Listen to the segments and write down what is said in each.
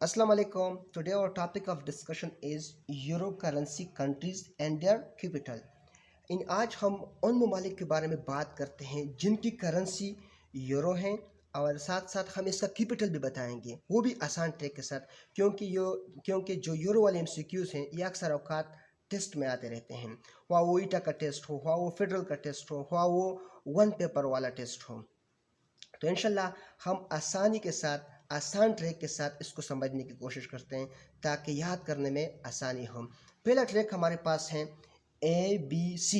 Assalamu alaikum. Today our topic of discussion is Euro currency countries and their capital. आज हम उन ममालिक के बारे में बात करते हैं जिनकी करेंसी यूरो हैं और साथ साथ हम इसका कैपिटल भी बताएंगे, वो भी आसान ट्रिक के साथ, क्योंकि जो यूरो वाले एमसीक्यूज़ हैं ये अक्सर औकात टेस्ट में आते रहते हैं, हुआ वो ईटा का टेस्ट हो, हुआ वो फेडरल का टेस्ट हो, हुआ वो वन पेपर वाला टेस्ट हो। तो इंशाल्लाह हम आसानी के साथ आसान ट्रिक के साथ इसको समझने की कोशिश करते हैं ताकि याद करने में आसानी हो। पहला ट्रिक हमारे पास है ABC,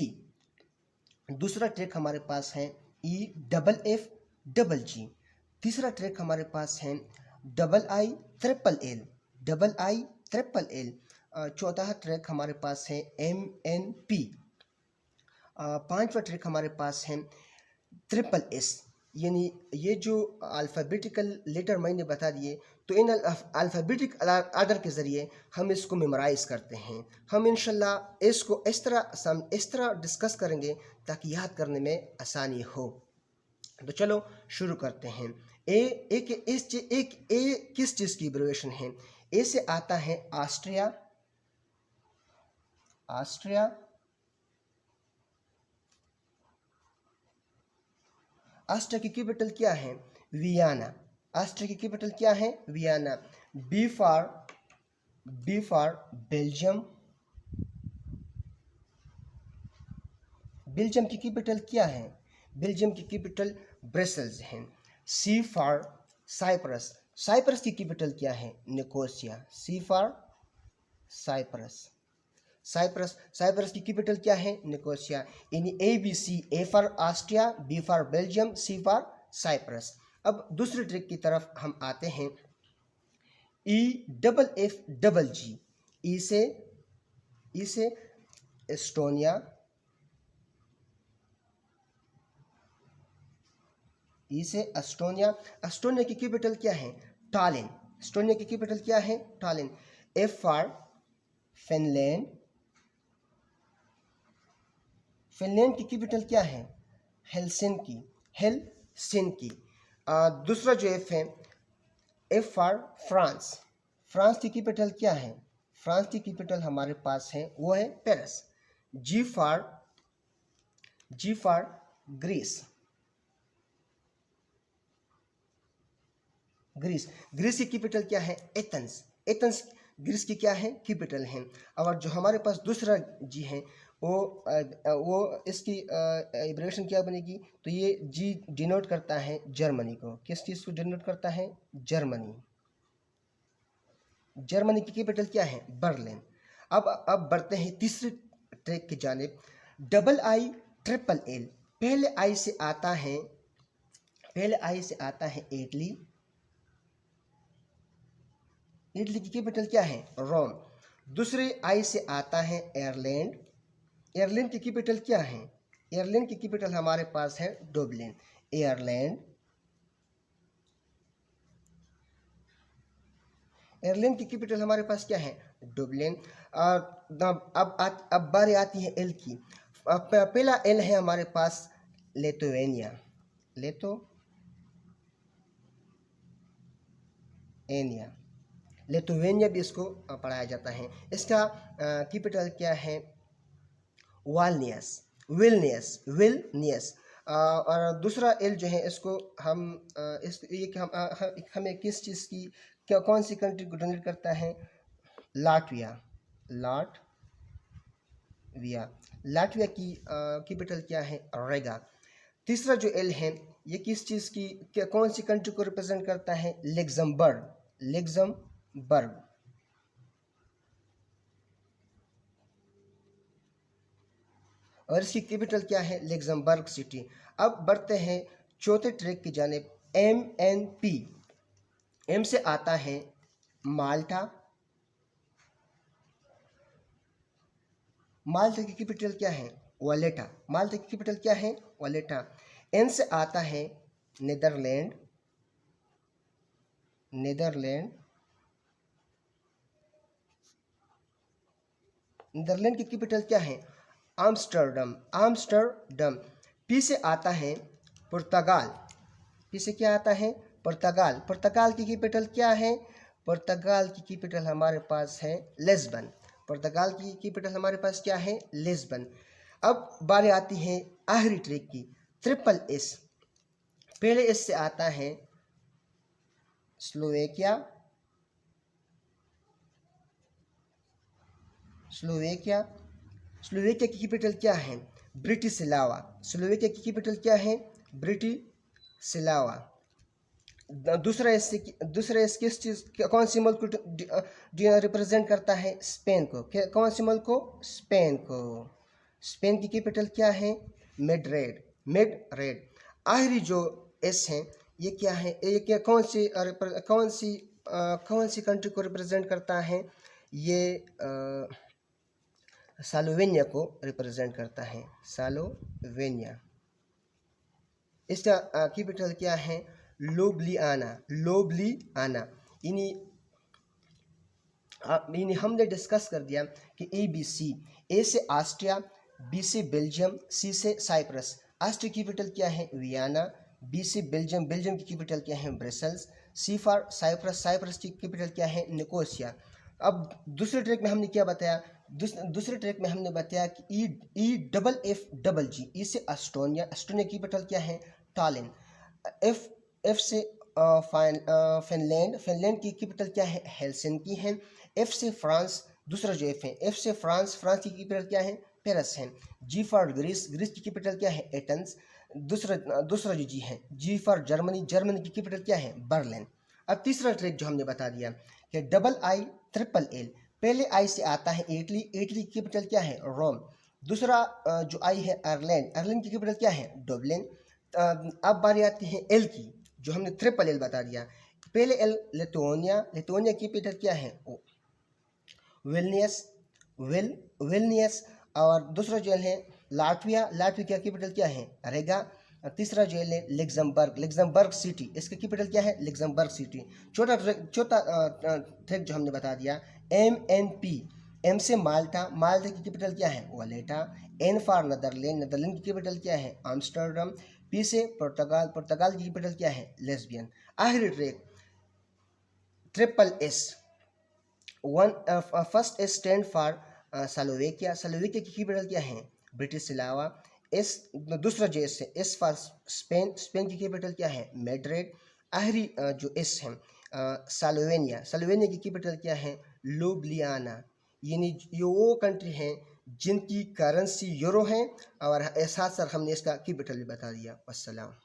दूसरा ट्रिक हमारे पास है EFFG, तीसरा ट्रिक हमारे पास है II, चौथा ट्रिक हमारे पास है MNP, पांचवा ट्रिक हमारे पास है SSS। यानी ये जो अल्फ़ाबेटिकल लेटर मैंने बता दिए, तो इन अल्फ़ाबेटिक आर्डर के ज़रिए हम इसको मेमोराइज़ करते हैं। हम इंशाल्लाह इसको इस तरह डिस्कस करेंगे ताकि याद करने में आसानी हो। तो चलो शुरू करते हैं। ए किस चीज़ की एब्रिविएशन है? ए से आता है ऑस्ट्रिया। ऑस्ट्रिया की कैपिटल क्या है? वियना। ऑस्ट्रिया की कैपिटल क्या है? Vienna. B for Belgium. Belgium की कैपिटल क्या है? बेल्जियम की कैपिटल ब्रसेल्स है। C for Cyprus. साइप्रस की कैपिटल क्या है? Nicosia. C for Cyprus. Cyprus की कैपिटल क्या है? निकोसिया। यानी ABC, A for Austria, B for Belgium, C for Cyprus. अब दूसरी ट्रिक की तरफ हम आते हैं। EFFG, ई से एस्टोनिया, एस्टोनिया की कैपिटल क्या है? टालिन। एस्टोनिया की कैपिटल क्या है? टालिन। F for Finland. फिनलैंड की कैपिटल क्या है? हेलसिंकी। दूसरा जो F है, F फॉर फ्रांस। फ्रांस की कैपिटल क्या है? फ्रांस की कैपिटल हमारे पास है वो है Paris. G for Greece. Greece की कैपिटल क्या है? एथेंस ग्रीस की क्या है? कैपिटल है। और जो हमारे पास दूसरा जी है वो इसकी एब्रिविएशन क्या बनेगी? तो ये जी डिनोट करता है जर्मनी को। किस चीज़ को डिनोट करता है? जर्मनी की कैपिटल क्या है? बर्लिन। अब बढ़ते हैं तीसरे ट्रैक की जानिब। IILL। पहले आई से आता है इटली। इटली की कैपिटल क्या है? रोम। दूसरे आई से आता है आयरलैंड। आयरलैंड की कैपिटल क्या है? आयरलैंड की कैपिटल हमारे पास है डुबलिन। आयरलैंड की कैपिटल हमारे पास क्या है? डुबलिन। अब बारी आती है एल की। पहला एल है हमारे पास लिथुआनिया। लिथुआनिया भी इसको पढ़ाया जाता है। इसका कैपिटल क्या है? विलनियस। और दूसरा एल जो है इसको हम हमें किस चीज़ की कौन सी कंट्री को डोनेट करता है? लाटविया की कैपिटल क्या है? रेगा। तीसरा जो एल है ये किस चीज़ की कौन सी कंट्री को रिप्रेजेंट करता है? लग्जमबर्ग। और इसकी कैपिटल क्या है? Luxembourg city. अब बढ़ते हैं चौथे ट्रैक की जानिब। MNP। एम से आता है माल्टा। माल्टा की कैपिटल क्या है? वालेटा। माल्टा की कैपिटल क्या है? वालेटा। एन से आता है नीदरलैंड। नीदरलैंड की कैपिटल क्या है? आम्स्टरडम। पी से आता है पुर्तगाल। पी से क्या आता है? पुर्तगाल की कैपिटल क्या है? पुर्तगाल की कैपिटल हमारे पास है लिस्बन। पुर्तगाल की कैपिटल हमारे पास क्या है? लिस्बन। अब बारी आती है आखिरी ट्रिक की, ट्रिपल एस। पहले एस से आता है स्लोवेकिया, स्लोवेकिया। स्लोवेकिया की कैपिटल क्या है? ब्रिटिस्लावा। स्लोवेकिया की कैपिटल क्या है? ब्रिटिस्लावा। दूसरा एस किस चीज, कौन सी मुल्क को रिप्रेजेंट करता है? स्पेन को। कौन सी मुल्क को? स्पेन को। स्पेन की कैपिटल क्या है? मेड्रिड। मेड्रिड। आखिरी जो एस है ये क्या है? ये क्या, कौन सी कंट्री को रिप्रेजेंट करता है? ये सालोवेनिया को रिप्रेजेंट करता है। सालोवेनिया। इसका कैपिटल क्या है? लोब्लियाना। लोब्लियाना। इन्हीं हमने डिस्कस कर दिया कि ABC। ए से ऑस्ट्रिया, बी से बेल्जियम, सी से साइप्रस। ऑस्ट्रिया की कैपिटल क्या है? वियना। बी से बेल्जियम, बेल्जियम की कैपिटल क्या है? Brussels. C for Cyprus, Cyprus की कैपिटल क्या है? निकोसिया। अब दूसरे ट्रैक में हमने क्या बताया? दूसरे ट्रैक में हमने बताया कि E FF G, ई से एस्टोनिया, एस्टोनिया की कैपिटल क्या है? टालिन। एफ से फिनलैंड, फिनलैंड की कैपिटल क्या है? हेलसिंकी है। एफ से फ्रांस, दूसरा जो एफ है, एफ से फ्रांस, फ्रांस की कैपिटल क्या है? पेरिस है। जी फॉर ग्रीस, ग्रीस की कैपिटल क्या है? एथेंस। दूसरा जो जी है, जी फॉर जर्मनी, जर्मनी की कैपिटल क्या है? बर्लिन। अब तीसरा ट्रिक जो हमने बता दिया कि डबल आई ट्रिपल एल। पहले आई से आता है इटली, इटली की कैपिटल क्या है? रोम। दूसरा जो आई है आयरलैंड, आयरलैंड की कैपिटल क्या है? डुबलिन। अब बारी आती है एल की, जो हमने ट्रिपल एल बता दिया। पहले एल लिथुआनिया, लिथुआनिया की कैपिटल क्या है? Vilnius, Vilnius. और दूसरा जो है लाटविया, लाटविया की कैपिटल क्या है? रेगा। तीसरा जो है लग्जमबर्ग, लग्जमबर्ग सिटी, इसका कैपिटल क्या है? Luxembourg city. चौथा ट्रिक जो हमने बता दिया MNP। एम से माल्टा, माल्टा की कैपिटल क्या है? Valletta. N for Netherland, Netherland की कैपिटल क्या है? आम्स्टरडम। पी से पुर्तगाल, पुर्तगाल की कैपिटल क्या है? लेस्बियन। आखिरी trick triple S. First S stand for Slovakia, Slovakia की कैपिटल क्या है? ब्रिटिस्लावा। एस, दूसरा जो एस है, एस फॉर स्पेन, स्पेन की कैपिटल क्या है? मैड्रिड। आखिरी जो एस है स्लोवेनिया, स्लोवेनिया की कैपिटल क्या है? लुब्लियाना। यानी ये वो कंट्री हैं जिनकी करेंसी यूरो है, और साथ साथ हमने इसका कैपिटल भी बता दिया। अस्सलाम।